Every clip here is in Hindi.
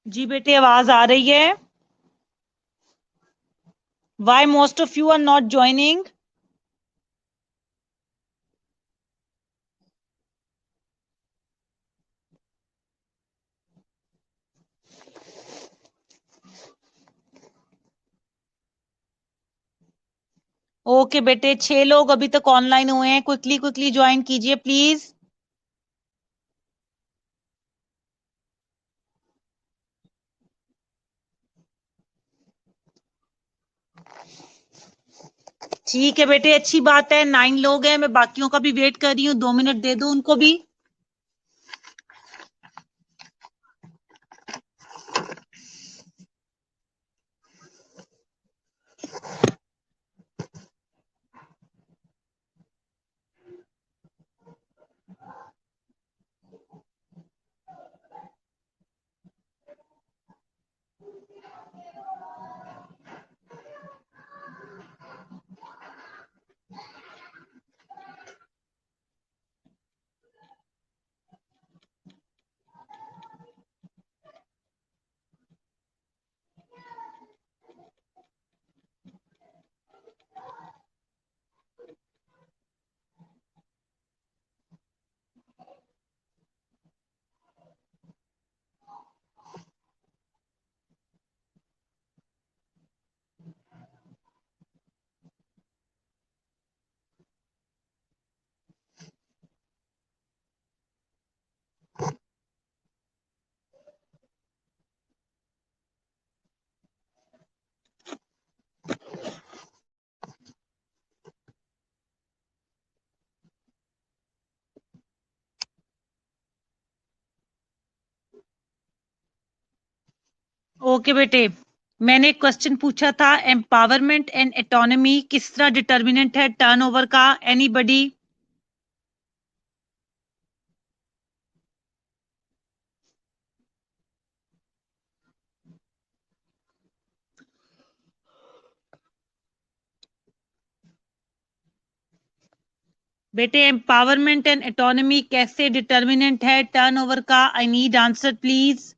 जी बेटे, आवाज आ रही है? Why most of you are not joining? Okay बेटे, 6 लोग अभी तक ऑनलाइन हुए हैं। क्विकली क्विकली ज्वाइन कीजिए प्लीज। ठीक है बेटे, अच्छी बात है। 9 लोग हैं, मैं बाकियों का भी वेट कर रही हूँ। 2 मिनट दे दो उनको भी। ओके बेटे, मैंने एक क्वेश्चन पूछा था, एम्पावरमेंट एंड एटोनमी किस तरह डिटर्मिनेंट है टर्नओवर का? एनीबडी? बेटे, एम्पावरमेंट एंड एटोनमी कैसे डिटर्मिनेंट है टर्नओवर का? I need answer please.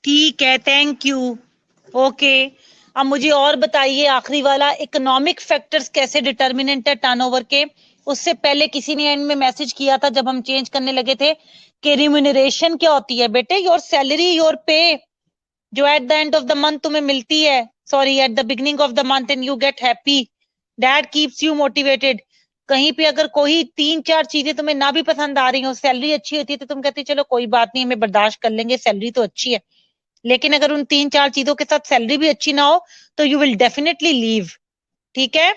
ठीक है, थैंक यू। ओके, अब मुझे और बताइए, आखिरी वाला, इकोनॉमिक फैक्टर्स कैसे डिटर्मिनेंट है टर्नओवर के? उससे पहले किसी ने एंड में मैसेज किया था जब हम चेंज करने लगे थे कि रिम्यूनरेशन क्या होती है? बेटे, योर सैलरी, योर पे, जो at the end of the month तुम्हें मिलती है, sorry at the beginning of the month, and you get happy, that keeps you motivated. कहीं पे अगर कोई 3-4 चीजें तुम्हें ना भी पसंद आ रही हो, सैलरी अच्छी होती है तो तुम कहते चलो कोई बात नहीं, हमें बर्दाश्त कर लेंगे, सैलरी तो अच्छी है। लेकिन अगर उन 3-4 चीजों के साथ सैलरी भी अच्छी ना हो तो यू विल डेफिनेटली लीव। ठीक है,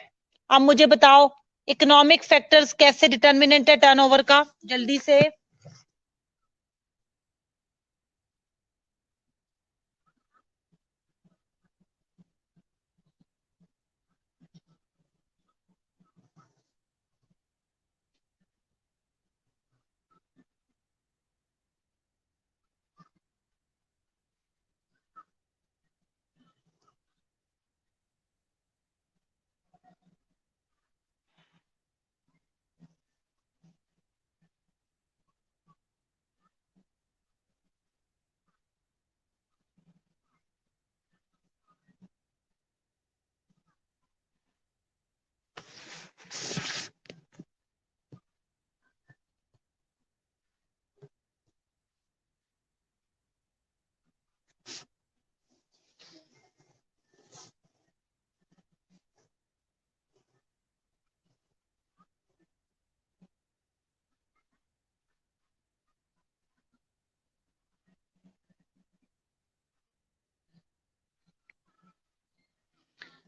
अब मुझे बताओ, इकोनॉमिक फैक्टर्स कैसे डिटर्मिनेंट है टर्नओवर का? जल्दी से।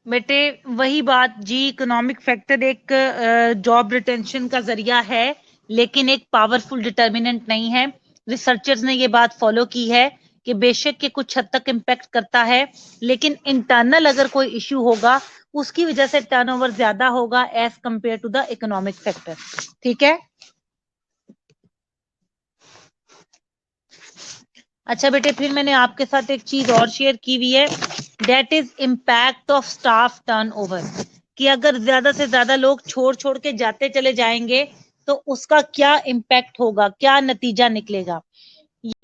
बेटे वही बात जी, इकोनॉमिक फैक्टर एक जॉब रिटेंशन का जरिया है, लेकिन एक पावरफुल डिटर्मिनेंट नहीं है। रिसर्चर्स ने ये बात फॉलो की है कि बेशक के कुछ हद तक इम्पैक्ट करता है, लेकिन इंटरनल अगर कोई इश्यू होगा उसकी वजह से टर्नओवर ज्यादा होगा as compare to the economic factor. ठीक है। अच्छा बेटे, फिर मैंने आपके साथ एक चीज और शेयर की हुई है, that is impact of staff turnover, कि अगर ज्यादा से ज्यादा लोग छोड़ छोड़ के जाते चले जाएंगे तो उसका क्या इम्पैक्ट होगा, क्या नतीजा निकलेगा।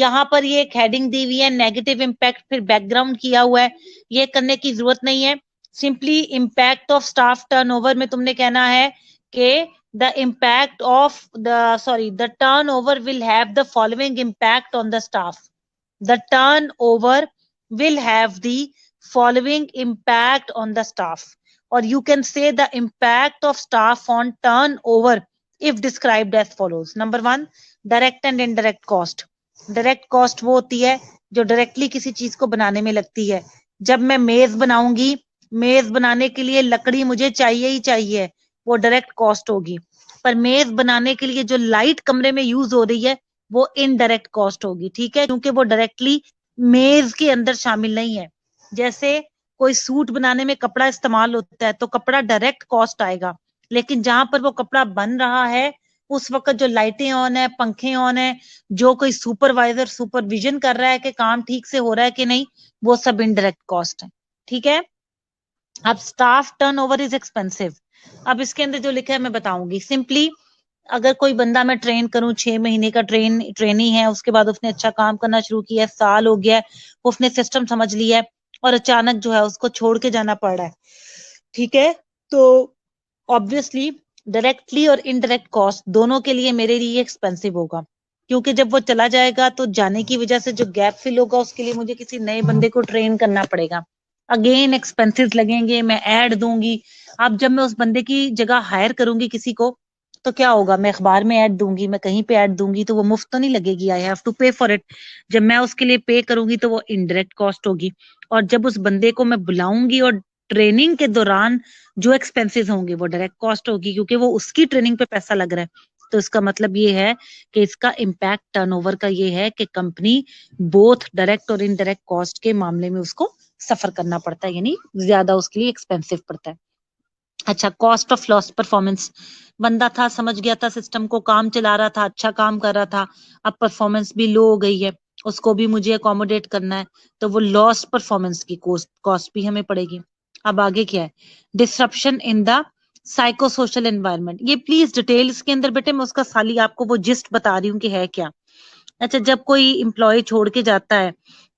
यहाँ पर ये एक हेडिंग दी हुई है नेगेटिव इम्पैक्ट, फिर बैकग्राउंड किया हुआ है, ये करने की जरूरत नहीं है। Simply impact of staff turnover में तुमने कहना है कि the impact of the turnover will have the following impact on the staff. The turnover will have the following impact on the staff, or you can say the impact of staff on turnover if described as follows. Number one, direct and indirect cost. Direct cost वो होती है जो डायरेक्टली किसी चीज को बनाने में लगती है। जब मैं मेज बनाऊंगी, मेज बनाने के लिए लकड़ी मुझे चाहिए ही चाहिए, वो डायरेक्ट कॉस्ट होगी। पर मेज बनाने के लिए जो लाइट कमरे में यूज हो रही है वो इनडायरेक्ट कॉस्ट होगी। ठीक है, क्योंकि वो डायरेक्टली मेज के अंदर शामिल नहीं है। जैसे कोई सूट बनाने में कपड़ा इस्तेमाल होता है तो कपड़ा डायरेक्ट कॉस्ट आएगा, लेकिन जहां पर वो कपड़ा बन रहा है उस वक्त जो लाइटें ऑन है, पंखे ऑन है, जो कोई सुपरवाइजर सुपरविजन कर रहा है कि काम ठीक से हो रहा है कि नहीं, वो सब इनडायरेक्ट कॉस्ट है। ठीक है। अब स्टाफ टर्नओवर इज एक्सपेंसिव। अब इसके अंदर जो लिखा है मैं बताऊंगी। सिंपली अगर कोई बंदा मैं ट्रेन करूं, 6 महीने का ट्रेनी है, उसके बाद उसने अच्छा काम करना शुरू किया, साल हो गया है, उसने सिस्टम समझ लिया है, और अचानक जो है उसको छोड़ के जाना पड़ रहा है। ठीक है, तो ऑब्वियसली डायरेक्टली और इनडायरेक्ट कॉस्ट दोनों के लिए मेरे लिए एक्सपेंसिव होगा, क्योंकि जब वो चला जाएगा तो जाने की वजह से जो गैप फिल होगा उसके लिए मुझे किसी नए बंदे को ट्रेन करना पड़ेगा। अगेन एक्सपेंसेस लगेंगे, मैं ऐड दूंगी। अब जब मैं उस बंदे की जगह हायर करूंगी किसी को तो क्या होगा, मैं अखबार में ऐड दूंगी, मैं कहीं पे ऐड दूंगी, तो वो मुफ्त तो नहीं लगेगी, आई हैव टू पे फॉर इट। जब मैं उसके लिए पे करूंगी तो वो इनडायरेक्ट कॉस्ट होगी। और जब उस बंदे को मैं बुलाऊंगी और ट्रेनिंग के दौरान जो एक्सपेंसेस होंगे वो डायरेक्ट कॉस्ट होगी, क्योंकि वो उसकी ट्रेनिंग पे पैसा लग रहा है। तो इसका मतलब ये है कि इसका इम्पैक्ट टर्नओवर का ये है कि कंपनी बोथ डायरेक्ट और इनडायरेक्ट कॉस्ट के मामले में उसको सफर करना पड़ता है, यानी ज्यादा उसके लिए एक्सपेंसिव पड़ता है। अच्छा, कॉस्ट ऑफ लॉस्ट परफॉर्मेंस। बंदा था, समझ गया था सिस्टम को, काम चला रहा था, अच्छा काम कर रहा था, अब परफॉर्मेंस भी लो हो गई है, उसको भी मुझे अकोमोडेट करना है, तो वो लॉस्ट परफॉर्मेंस की कॉस्ट भी हमें पड़ेगी। अब आगे क्या है, disruption in the psycho social environment. ये प्लीज डिटेल्स के अंदर बेटे मैं उसका साली आपको वो जिस्ट बता रही हूँ कि है क्या। अच्छा, जब कोई एम्प्लॉय छोड़ के जाता है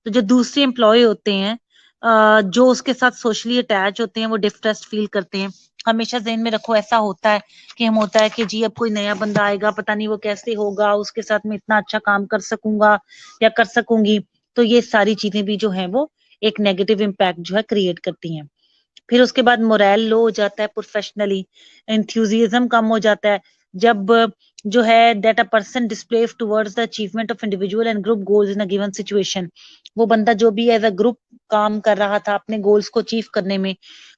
तो जो दूसरे एम्प्लॉय होते हैं जो उसके साथ सोशली अटैच होते हैं वो डिस्ट्रेस फील करते हैं। हमेशा ज़हन में रखो, ऐसा होता है कि हम होता है कि जी अब कोई नया बंदा आएगा, पता नहीं वो कैसे होगा, उसके साथ मैं इतना अच्छा काम कर सकूंगा या कर सकूंगी। तो ये सारी चीजें भी जो है वो एक नेगेटिव इम्पैक्ट जो है क्रिएट करती हैं। फिर उसके बाद मोरल लो हो जाता है, प्रोफेशनली एंथुजियाज्म कम हो जाता है। जब जो है that a person displace towards the achievement of individual and group goals in a given situation. वो बंदा जो भी एज अ ग्रुप काम कर रहा था अपने गोल्स को अचीव करने में,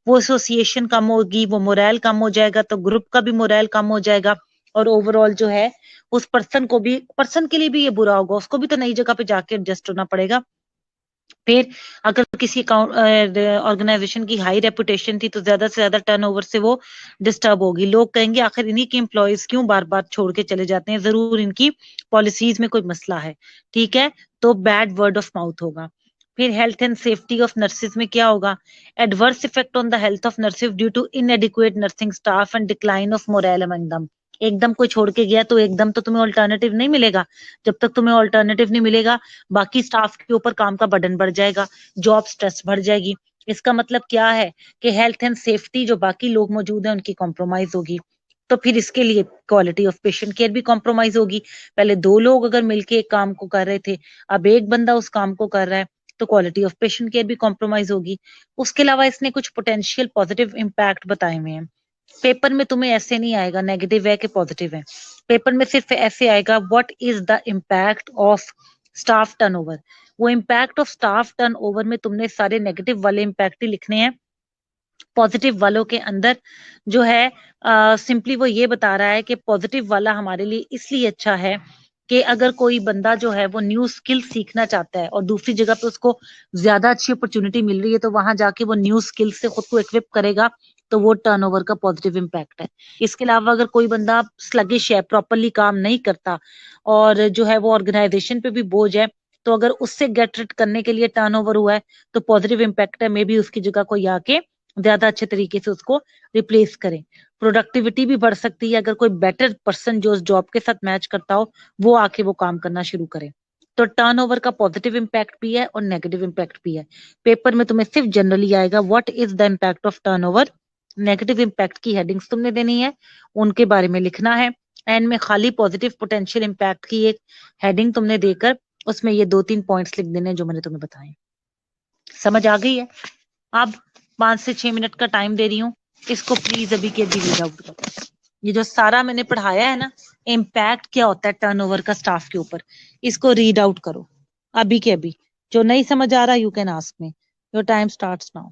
वो एसोसिएशन कम होगी, वो मोरल कम हो जाएगा, तो ग्रुप का भी मोरल कम हो जाएगा। और ओवरऑल जो है उस पर्सन के लिए भी ये बुरा होगा, उसको भी तो नई जगह पे जाके एडजस्ट होना पड़ेगा। फिर अगर किसी ऑर्गेनाइजेशन की हाई रेपुटेशन थी तो ज्यादा से ज्यादा टर्नओवर से वो डिस्टर्ब होगी। लोग कहेंगे आखिर इन्हीं के एम्प्लॉयज क्यों बार बार छोड़ के चले जाते हैं, जरूर इनकी पॉलिसीज में कोई मसला है। ठीक है, तो बैड वर्ड ऑफ माउथ होगा। फिर health and safety of nurses में क्या होगा, adverse effect on the health of nurses due to inadequate nursing staff and decline of morale among them. एकदम कोई छोड़ के गया तो एकदम तो तुम्हें ऑल्टरनेटिव नहीं मिलेगा। जब तक तुम्हें ऑल्टरनेटिव नहीं मिलेगा बाकी स्टाफ के ऊपर काम का बर्डन बढ़ जाएगा, जॉब स्ट्रेस बढ़ जाएगी। इसका मतलब क्या है कि हेल्थ एंड सेफ्टी जो बाकी लोग मौजूद हैं उनकी कॉम्प्रोमाइज होगी। तो फिर इसके लिए क्वालिटी ऑफ पेशेंट केयर भी कॉम्प्रोमाइज होगी। पहले दो लोग अगर मिलके एक काम को कर रहे थे, अब एक बंदा उस काम को कर रहा है, तो क्वालिटी ऑफ पेशेंट केयर भी कॉम्प्रोमाइज होगी। उसके अलावा इसने कुछ पोटेंशियल पॉजिटिव इम्पैक्ट बताए हुए हैं। पेपर में तुम्हें ऐसे नहीं आएगा नेगेटिव है कि पॉजिटिव है, पेपर में सिर्फ ऐसे आएगा what is the impact of staff turnover. वो इम्पैक्ट ऑफ स्टाफ टर्नओवर में तुमने सारे नेगेटिव वाले इम्पैक्ट ही लिखने हैं, पॉजिटिव वालों के अंदर जो है सिंपली वो ये बता रहा है कि पॉजिटिव वाला हमारे लिए इसलिए अच्छा है कि अगर कोई बंदा जो है वो न्यू स्किल सीखना चाहता है और दूसरी जगह पे उसको ज्यादा अच्छी अपॉर्चुनिटी मिल रही है तो वहां जाके वो न्यू स्किल से खुद को इक्विप करेगा, तो वो टर्नओवर का पॉजिटिव इम्पैक्ट है। इसके अलावा अगर कोई बंदा स्लगिश है, प्रॉपरली काम नहीं करता और जो है वो ऑर्गेनाइजेशन पे भी बोझ है, तो अगर उससे गेट रिट करने के लिए टर्नओवर हुआ है तो पॉजिटिव इम्पैक्ट है, मे बी उसकी जगह कोई आके ज्यादा अच्छे तरीके से उसको रिप्लेस करें। प्रोडक्टिविटी भी बढ़ सकती है अगर कोई बेटर पर्सन जो उस जॉब के साथ मैच करता हो वो आके वो काम करना शुरू करे। तो टर्नओवर का पॉजिटिव इम्पैक्ट भी है और नेगेटिव इम्पैक्ट भी है। पेपर में तुम्हें सिर्फ जनरली आएगा what is the impact of turnover. Negative impact की हेडिंग्स तुमने देनी है, उनके बारे में लिखना है। एंड में खाली पॉजिटिव पोटेंशियल इम्पैक्ट की एक हेडिंग तुमने देकर उसमें ये 2-3 पॉइंट्स लिख देने जो मैंने तुम्हें बताए। समझ आ गई है? अब 5 से 6 मिनट का टाइम दे रही हूँ, इसको प्लीज अभी के अभी रीड आउट करो। ये जो सारा मैंने पढ़ाया है ना, इम्पैक्ट क्या होता है टर्नओवर का स्टाफ के ऊपर, इसको रीड आउट करो अभी के अभी। जो नहीं समझ आ रहा you can ask me. Your time starts now.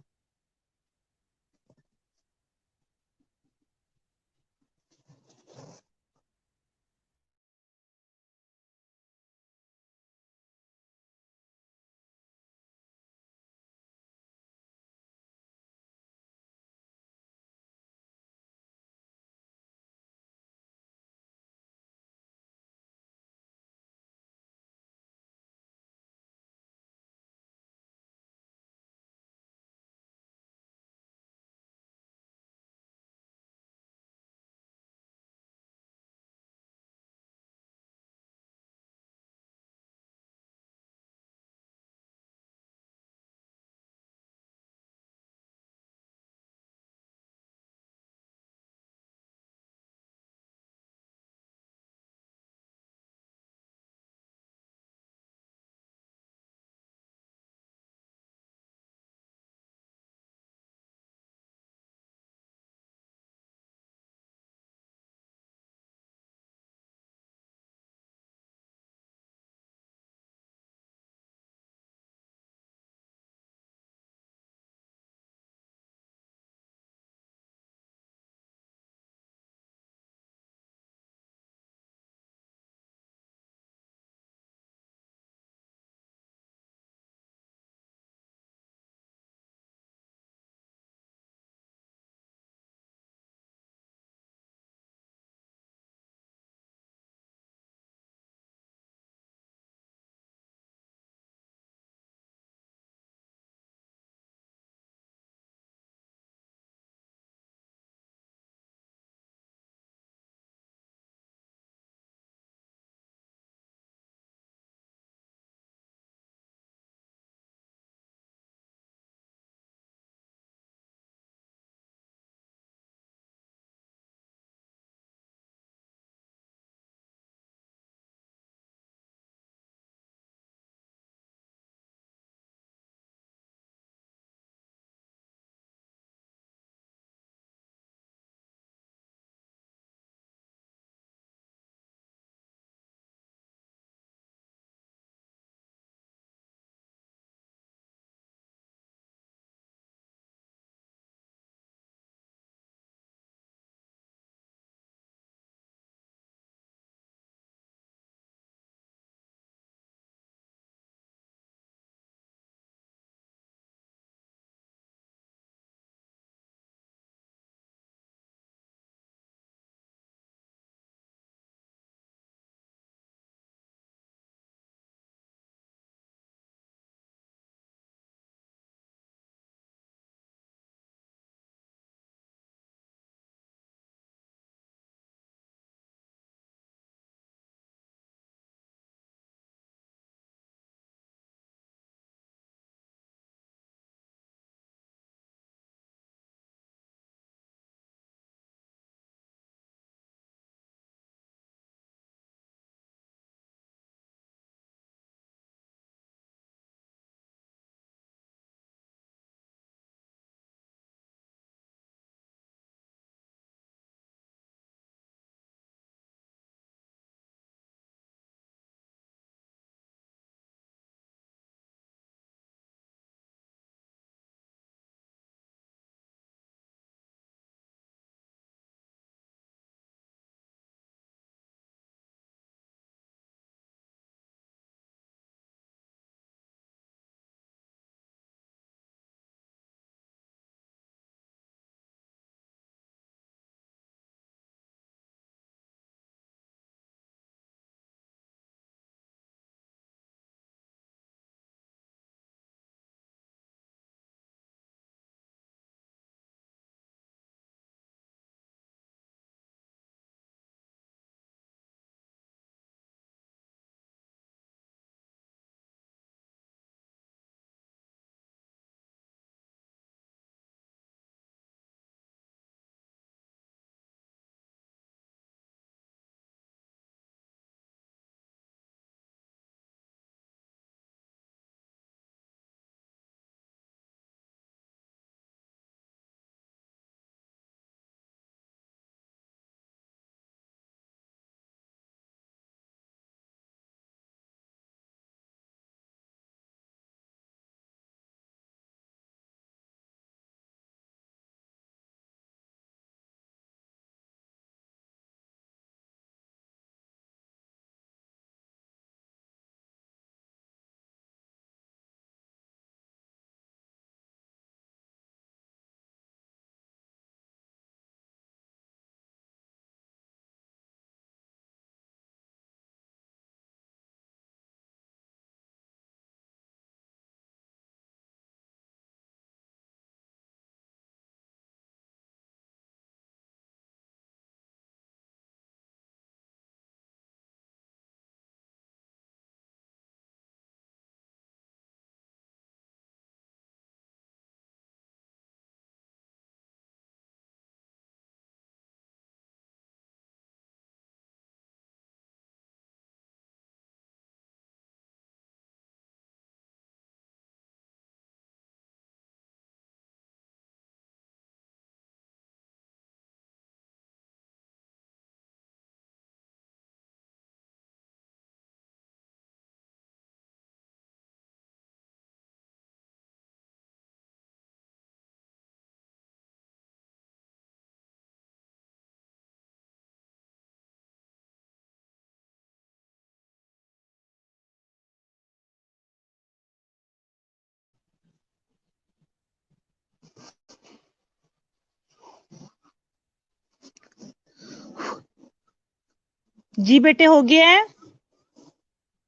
जी बेटे हो गया है।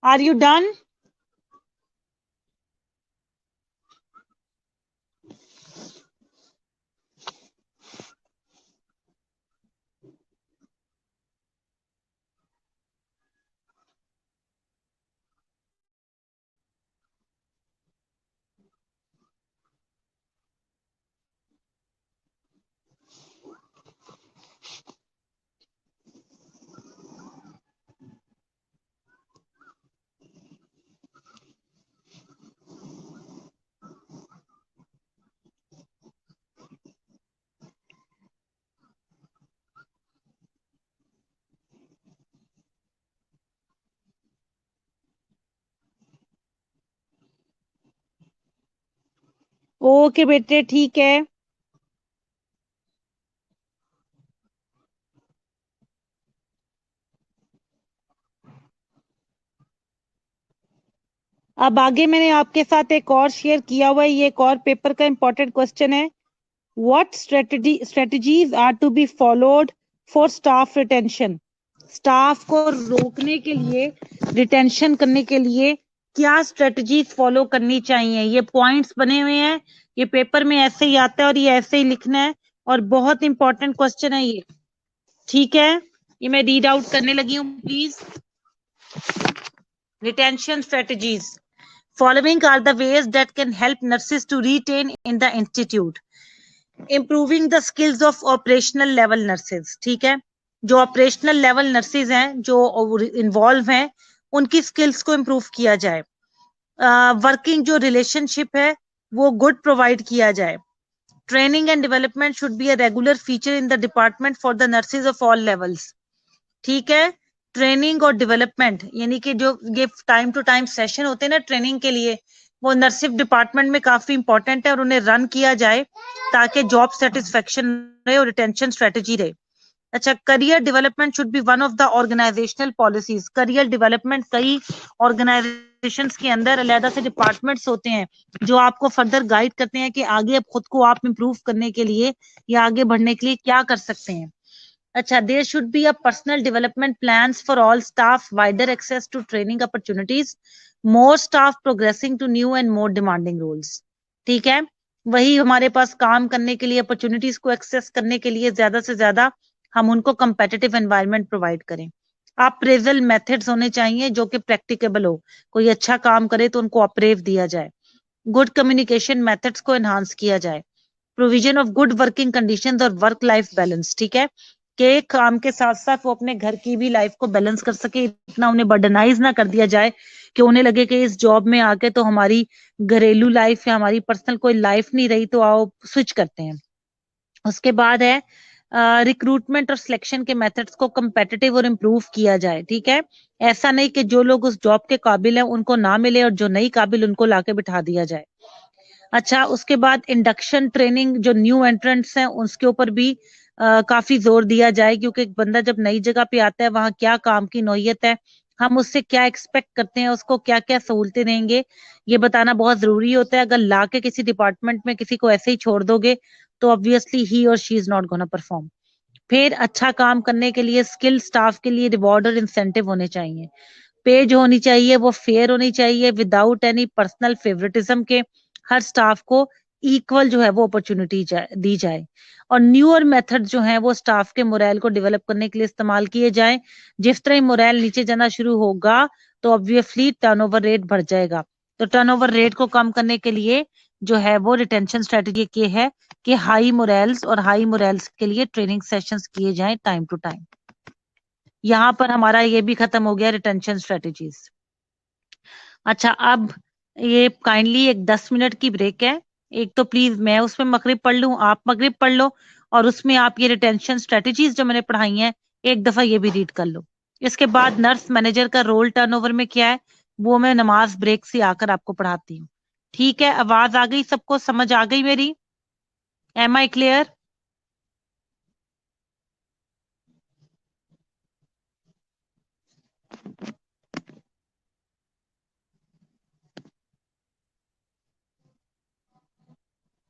Are you done? ओके बेटे ठीक है। अब आगे मैंने आपके साथ एक और शेयर किया हुआ है, ये एक और पेपर का इंपॉर्टेंट क्वेश्चन है। What strategies are to be followed for staff retention? Staff को रोकने के लिए, रिटेंशन करने के लिए क्या स्ट्रेटजीज फॉलो करनी चाहिए? ये पॉइंट्स बने हुए हैं, ये पेपर में ऐसे ही आता है और ये ऐसे ही लिखना है, और बहुत इंपॉर्टेंट क्वेश्चन है ये। ठीक है, ये मैं रीड आउट करने लगी हूँ please. Retention strategies. Following are the ways that can help nurses to retain in the institute. Improving the skills of operational level nurses. ठीक है, जो ऑपरेशनल लेवल नर्सेज हैं, जो इन्वॉल्व हैं, उनकी स्किल्स को इम्प्रूव किया जाए। वर्किंग जो रिलेशनशिप है वो गुड प्रोवाइड किया जाए। Training and development should be a regular feature in the department for the nurses of all levels. ठीक है, ट्रेनिंग और डेवलपमेंट यानी कि जो ये टाइम टू टाइम सेशन होते हैं ना ट्रेनिंग के लिए, वो नर्सिंग डिपार्टमेंट में काफी इंपॉर्टेंट है और उन्हें रन किया जाए ताकि जॉब सेटिस्फेक्शन रहे और रिटेंशन स्ट्रेटेजी रहे। अच्छा, career development should be one of the organisational policies. Career development कई ऑर्गेनाइजेशंस के अंदर अलग से डिपार्टमेंट्स होते हैं जो आपको फर्दर गाइड करते हैं कि आगे अब खुद को आप इंप्रूव करने के लिए या आगे बढ़ने के लिए क्या कर सकते हैं। अच्छा, there should be a personal development plans for all staff, wider access to training opportunities, more staff progressing to new and more demanding roles. ठीक है, वही हमारे पास काम करने के लिए, अपॉर्चुनिटीज को एक्सेस करने के लिए ज्यादा से ज्यादा हम उनको कंपेटिटिव एनवायरनमेंट प्रोवाइड करें। अप्रेजल मेथड्स होने चाहिए जो कि प्रैक्टिकेबल हो, कोई अच्छा काम करे तो उनको अप्रेव दिया जाए। गुड कम्युनिकेशन मेथड्स को एनहांस किया जाए। Provision of good working conditions और वर्क लाइफ बैलेंस। ठीक है, कि काम के साथ साथ वो अपने घर की भी लाइफ को बैलेंस कर सके, इतना उन्हें बर्डनाइज ना कर दिया जाए कि उन्हें लगे कि इस जॉब में आके तो हमारी घरेलू लाइफ या हमारी पर्सनल कोई लाइफ नहीं रही, तो आओ स्विच करते हैं। उसके बाद है रिक्रूटमेंट और सिलेक्शन के मेथड्स को कंपेटिटिव और इम्प्रूव किया जाए। ठीक है, ऐसा नहीं कि जो लोग उस जॉब के काबिल हैं उनको ना मिले और जो नहीं काबिल उनको लाके बिठा दिया जाए। अच्छा, उसके बाद इंडक्शन ट्रेनिंग, जो न्यू एंट्रेंट्स हैं उसके ऊपर भी काफी जोर दिया जाए, क्योंकि एक बंदा जब नई जगह पे आता है वहां क्या काम की नौयत है, हम उससे क्या एक्सपेक्ट करते हैं, उसको क्या क्या सहूलतें देंगे, ये बताना बहुत जरूरी होता है। अगर ला के किसी डिपार्टमेंट में किसी को ऐसे ही छोड़ दोगे तो ऑब्वियसली ही और she is not gonna perform. फिर अच्छा काम करने के लिए स्किल स्टाफ के लिए रिवॉर्ड और इंसेंटिव होने चाहिए। पे जो होनी चाहिए वो फेयर होनी चाहिए, विदाउट एनी पर्सनल फेवरेटिज्म के। हर स्टाफ को इक्वल जो है वो अपॉर्चुनिटी दी जाए। और न्यूअर मेथड जो है वो स्टाफ के मोरल को डेवलप करने के लिए इस्तेमाल किए जाए। जिस तरह मोरल नीचे जाना शुरू होगा तो ऑब्वियसली टर्नओवर रेट बढ़ जाएगा। तो टर्नओवर रेट को कम करने के लिए जो है वो रिटेंशन स्ट्रेटेजी के है कि हाई मोरल्स और हाई मोरल्स के लिए ट्रेनिंग सेशंस किए जाएं टाइम टू टाइम। यहाँ पर हमारा ये भी खत्म हो गया रिटेंशन स्ट्रेटेजीज। अच्छा, अब ये काइंडली एक 10 मिनट की ब्रेक है। एक तो प्लीज मैं उसमें मगरिब पढ़ लूं, आप मगरिब पढ़ लो, और उसमें आप ये रिटेंशन स्ट्रेटेजीज जो मैंने पढ़ाई हैं एक दफा ये भी रीड कर लो। इसके बाद नर्स मैनेजर का रोल टर्नओवर में क्या है वो मैं नमाज ब्रेक से आकर आपको पढ़ाती हूँ। ठीक है, आवाज आ गई, सबको समझ आ गई मेरी? Am I clear?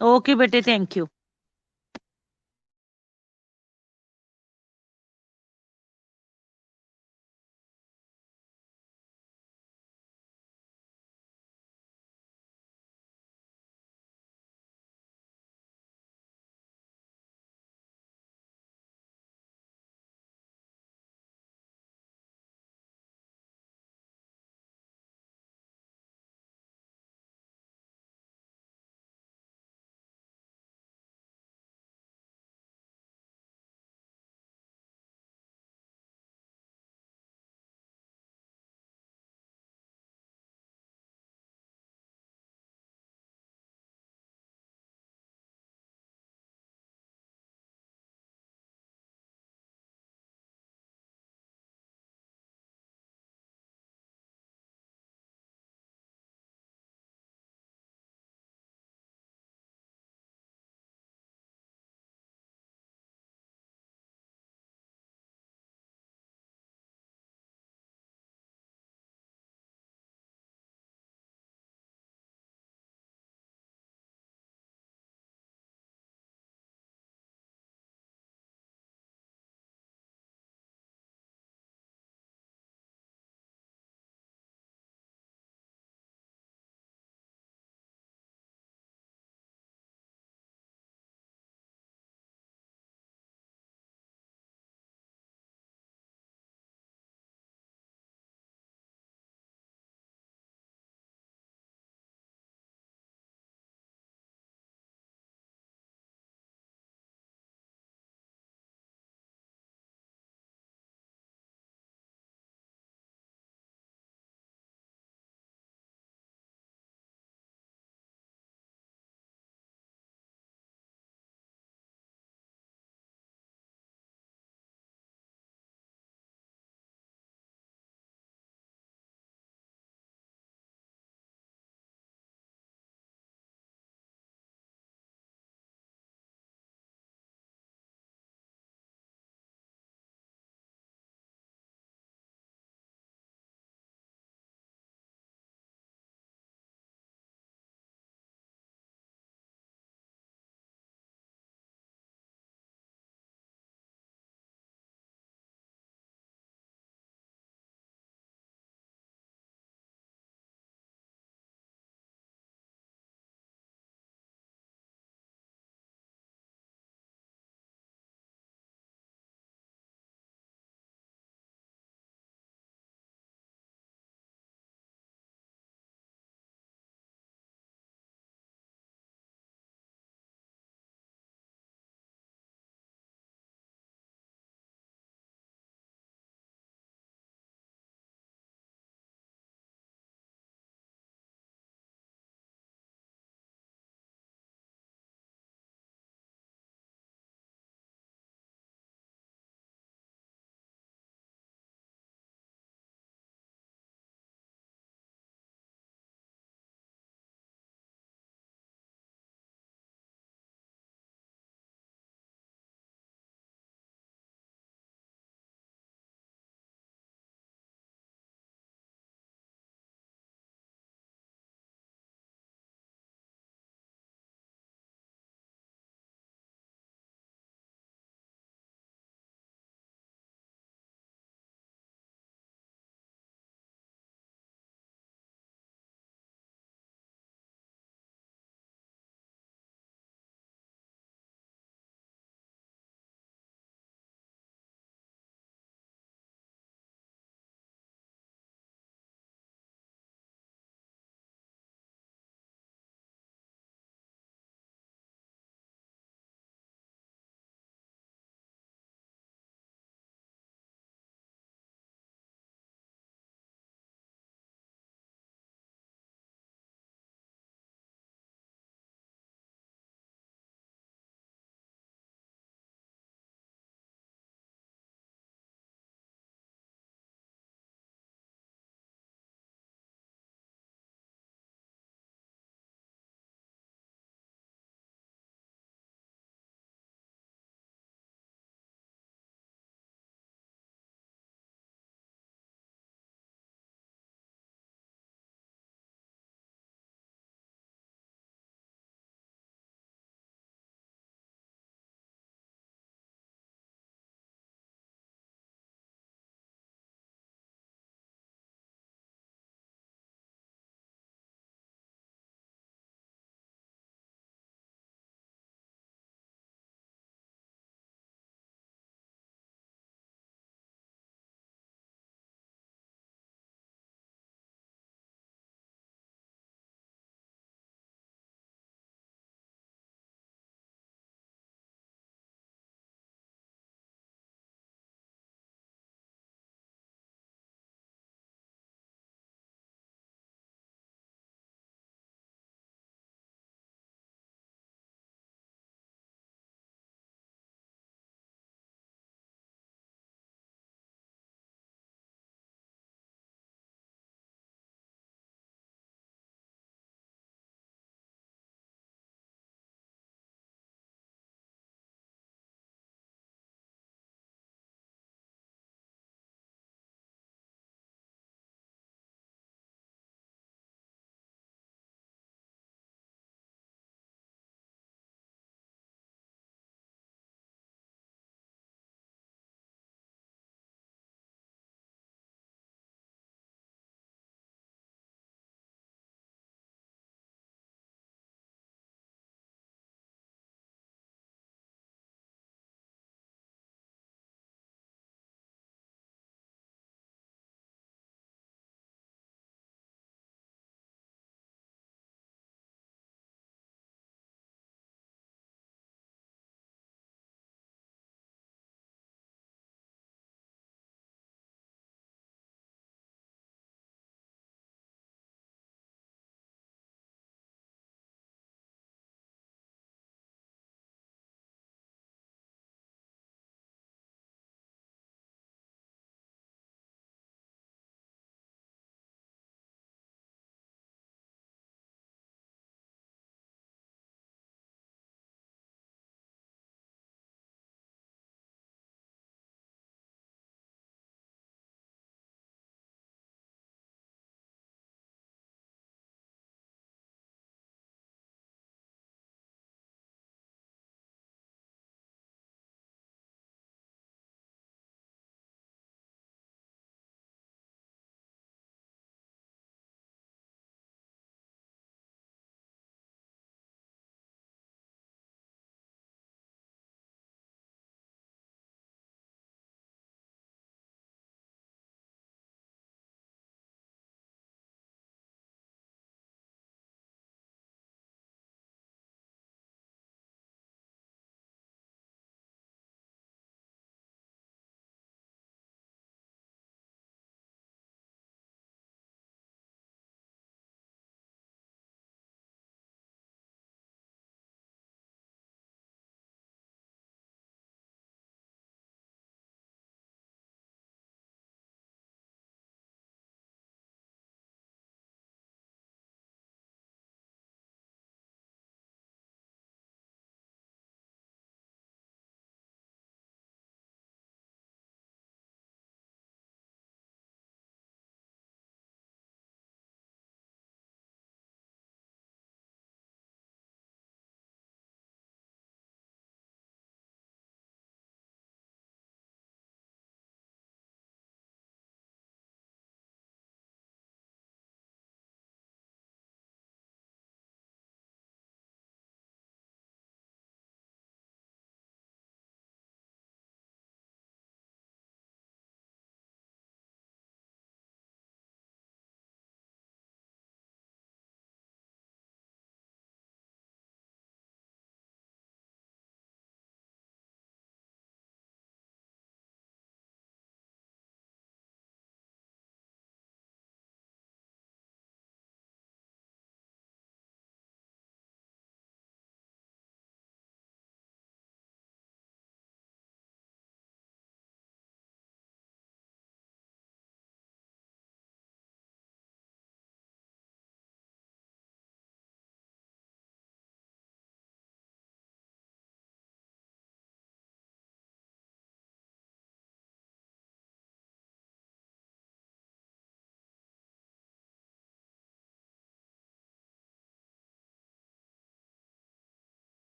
ओके बेटे, थैंक यू।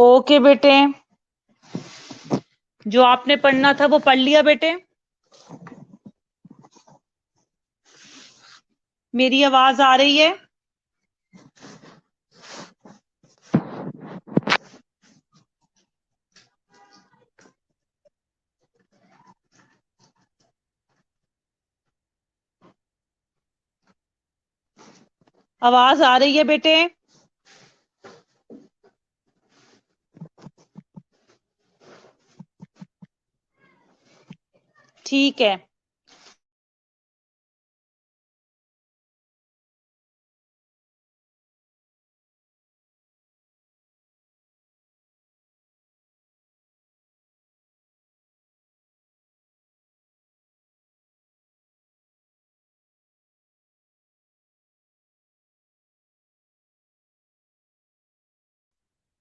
ओके बेटे, जो आपने पढ़ना था वो पढ़ लिया बेटे? मेरी आवाज आ रही है? आवाज आ रही है बेटे? ठीक है।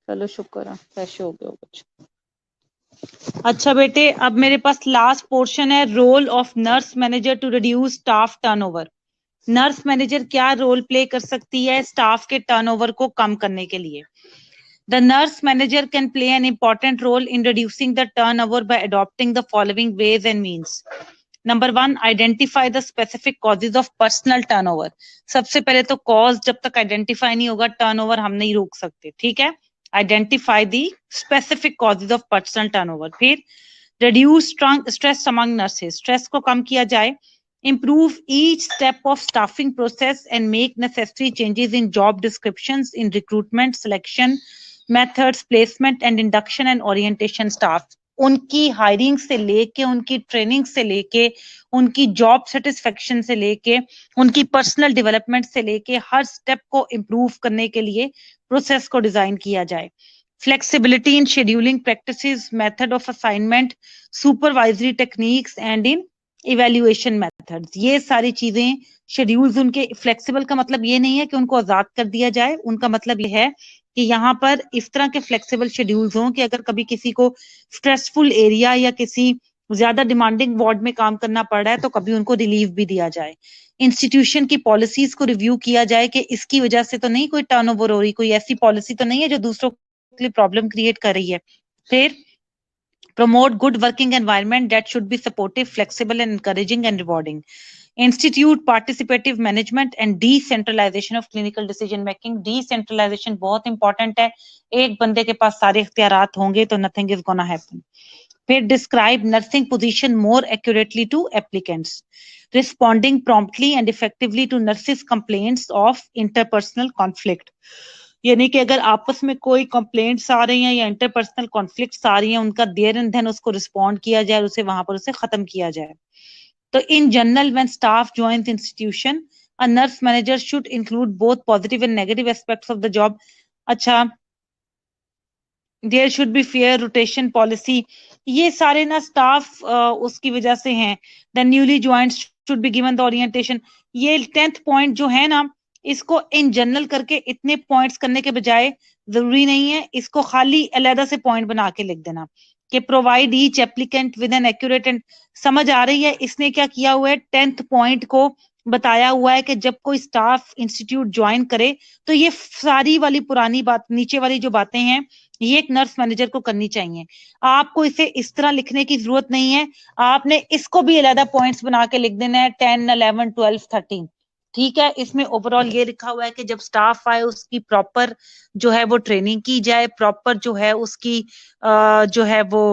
चलो शुक्र है, फ्रेश हो गए हो कुछ। अच्छा बेटे, अब मेरे पास लास्ट पोर्शन है, role of nurse manager to reduce staff turnover. Nurse manager क्या रोल प्ले कर सकती है स्टाफ के टर्नओवर को कम करने के लिए? The nurse manager can play an important role in reducing the turnover by adopting the following ways and means. Number one, identify the specific causes of personal turnover. सबसे पहले तो cause जब तक identify नहीं होगा turnover हम नहीं रोक सकते, ठीक है? Identify the specific causes of personal turnover. फिर reduce stress among nurses. Stress को कम किया जाए. Improve each step of staffing process and make necessary changes in job descriptions, in recruitment, selection, methods, placement and induction and orientation staff. उनकी हायरिंग से लेके, उनकी ट्रेनिंग से लेके, उनकी जॉब सेटिस्फेक्शन से लेके, उनकी पर्सनल डेवलपमेंट से लेके हर स्टेप को इम्प्रूव करने के लिए प्रोसेस को डिजाइन किया जाए. Flexibility in scheduling practices, method of assignment, supervisory techniques and in evaluation methods. ये सारी चीजें शेड्यूल्स उनके फ्लेक्सिबल का मतलब ये नहीं है कि उनको आजाद कर दिया जाए, उनका मतलब ये है कि यहाँ पर इस तरह के फ्लेक्सिबल शेड्यूल्स हों कि अगर कभी किसी को स्ट्रेसफुल एरिया या किसी ज्यादा डिमांडिंग वार्ड में काम करना पड़ रहा है तो कभी उनको रिलीफ भी दिया जाए. इंस्टीट्यूशन की पॉलिसीज को रिव्यू किया जाए कि इसकी वजह से तो नहीं कोई टर्नओवर हो रही, कोई ऐसी पॉलिसी तो नहीं है जो दूसरों के लिए प्रॉब्लम क्रिएट कर रही है. फिर promote good working environment that should be supportive, flexible and encouraging and rewarding. Institute participative management and decentralization of clinical decision making. Decentralization बहुत important है. एक बंदे के पास सारे इख्तियारात होंगे तो nothing is gonna happen. फिर describe nursing position more accurately to applicants. Responding promptly and effectively to nurses complaints of interpersonal conflict. यानी कि अगर आपस में कोई कंप्लेंट्स आ रही हैं या इंटरपर्सनल कॉन्फ्लिक्ट्स आ रही हैं, उनका देयर एंड देन उसको रिस्पॉन्ड किया जाए, उसे वहां पर उसे खत्म किया जाए. तो in general when staff joins institution, a nurse manager should include both positive and negative aspects of the job. अच्छा, there should be fair rotation policy. ये सारे ना स्टाफ उसकी वजह से हैं. The newly joined should be given the orientation. ये 10th पॉइंट जो है ना, इसको इन जनरल करके इतने पॉइंट्स करने के बजाय जरूरी नहीं है, इसको खाली अलहदा से पॉइंट बना के लिख देना कि provide each applicant with an accurate and. समझ आ रही है इसने क्या किया हुआ है? 10th पॉइंट को बताया हुआ है कि जब कोई स्टाफ इंस्टीट्यूट ज्वाइन करे तो ये सारी वाली पुरानी बात, नीचे वाली जो बातें हैं, ये एक नर्स मैनेजर को करनी चाहिए. आपको इसे इस तरह लिखने की जरूरत नहीं है, आपने इसको भी अलहदा पॉइंट्स बना के लिख देना है 10, 11, 12, 13. ठीक है, इसमें ओवरऑल ये लिखा हुआ है कि जब स्टाफ आए उसकी प्रॉपर जो है वो ट्रेनिंग की जाए, प्रॉपर जो है उसकी जो है वो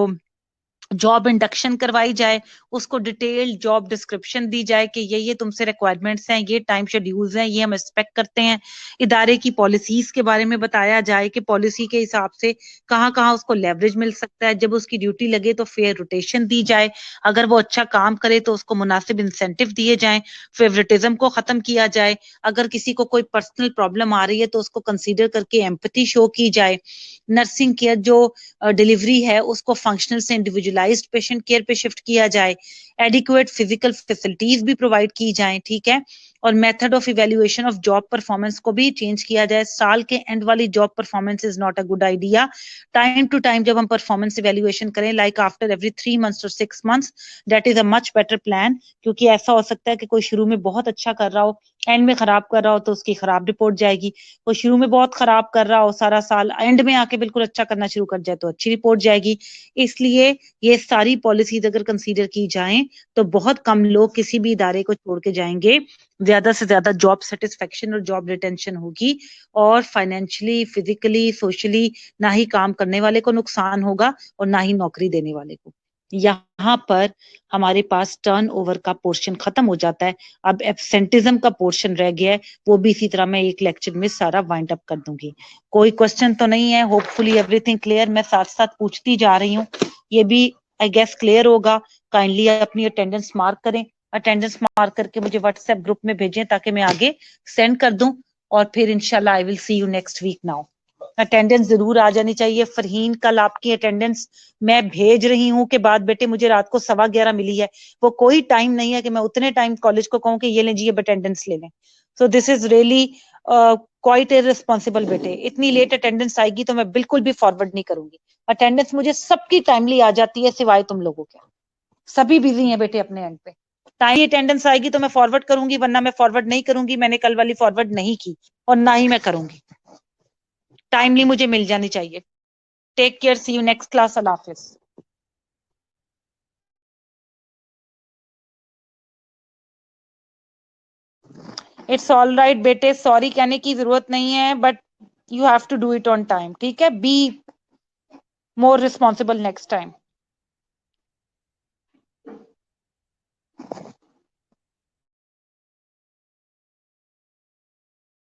जॉब इंडक्शन करवाई जाए, उसको डिटेल्ड जॉब डिस्क्रिप्शन दी जाए कि ये तुमसे रिक्वायरमेंट्स हैं, ये टाइम शेड्यूल्स हैं, ये हम एक्सपेक्ट करते हैं. इदारे की पॉलिसीज के बारे में बताया जाए कि पॉलिसी के हिसाब से कहाँ कहाँ उसको लेवरेज मिल सकता है. जब उसकी ड्यूटी लगे तो फेयर रोटेशन दी जाए, अगर वो अच्छा काम करे तो उसको मुनासिब इंसेंटिव दिए जाएं, फेवरेटिज्म को खत्म किया जाए, अगर किसी को कोई पर्सनल प्रॉब्लम आ रही है तो उसको कंसीडर करके एम्पैथी शो की जाए. नर्सिंग केयर जो डिलीवरी है उसको फंक्शनल से इंडिविजुअलाइज्ड पेशेंट केयर पे शिफ्ट किया जाए. एडिक्वेट फिजिकल फैसिलिटीज भी प्रोवाइड की जाएं, ठीक है. और method of evaluation of job performance को भी चेंज किया जाए। साल के एंड वाली job performance is not a good idea. Time to time जब हम परफॉर्मेंस इवेल्युएशन करें, लाइक आफ्टर एवरी 3 months और 6 months, that is a much better plan. क्योंकि ऐसा हो सकता है कि कोई शुरू में बहुत अच्छा कर रहा हो, एंड में खराब कर रहा हो, तो उसकी खराब रिपोर्ट जाएगी। कोई शुरू में बहुत खराब कर रहा हो सारा साल, एंड में आके बिल्कुल अच्छा करना शुरू कर जाए तो अच्छी रिपोर्ट जाएगी। इसलिए ये सारी पॉलिसीज अगर कंसीडर की जाएं तो बहुत कम लोग किसी भी इदारे को छोड़ के जाएंगे, ज्यादा से ज्यादा जॉब सेटिस्फेक्शन और जॉब रिटेंशन होगी, और फाइनेंशियली, फिजिकली, सोशली ना ही काम करने वाले को नुकसान होगा और ना ही नौकरी देने वाले को। यहाँ पर हमारे पास टर्न ओवर का पोर्शन खत्म हो जाता है। अब एब्सेंटिज्म का पोर्शन रह गया है, वो भी इसी तरह मैं एक लेक्चर में सारा वाइंड अप कर दूंगी। कोई क्वेश्चन तो नहीं है? Hopefully everything clear. मैं साथ साथ पूछती जा रही हूँ, ये भी आई गेस क्लियर होगा। काइंडली अपनी अटेंडेंस मार्क करें, अटेंडेंस मार्क करके मुझे व्हाट्सएप ग्रुप में भेजें ताकि मैं आगे सेंड कर दूं, और फिर इंशाल्लाह I will see you next week. Now attendance जरूर आ जानी चाहिए। फरहीन, कल आपकी अटेंडेंस मैं भेज रही हूँ के बाद बेटे मुझे रात को 11:15 मिली है। वो कोई टाइम नहीं है कि मैं उतने टाइम कॉलेज को कहूँ कि ये लें जी अब अटेंडेंस ले लें। So this is really quite irresponsible बेटे। इतनी लेट अटेंडेंस आएगी तो मैं बिल्कुल भी फॉरवर्ड नहीं करूंगी। अटेंडेंस मुझे सबकी टाइमली आ जाती है सिवाय तुम लोगों के, सभी बिजी हैं बेटे अपने एंड पे। टाइम अटेंडेंस आएगी तो मैं फॉरवर्ड करूंगी, वरना मैं फॉरवर्ड नहीं करूंगी। मैंने कल वाली फॉरवर्ड नहीं की और ना ही मैं करूंगी। टाइमली मुझे मिल जानी चाहिए। Take care, see you next class, अल्लाह हाफिज। इट्स ऑल राइट बेटे, सॉरी कहने की जरूरत नहीं है, but you have to do it on time, ठीक है? Be more responsible next time.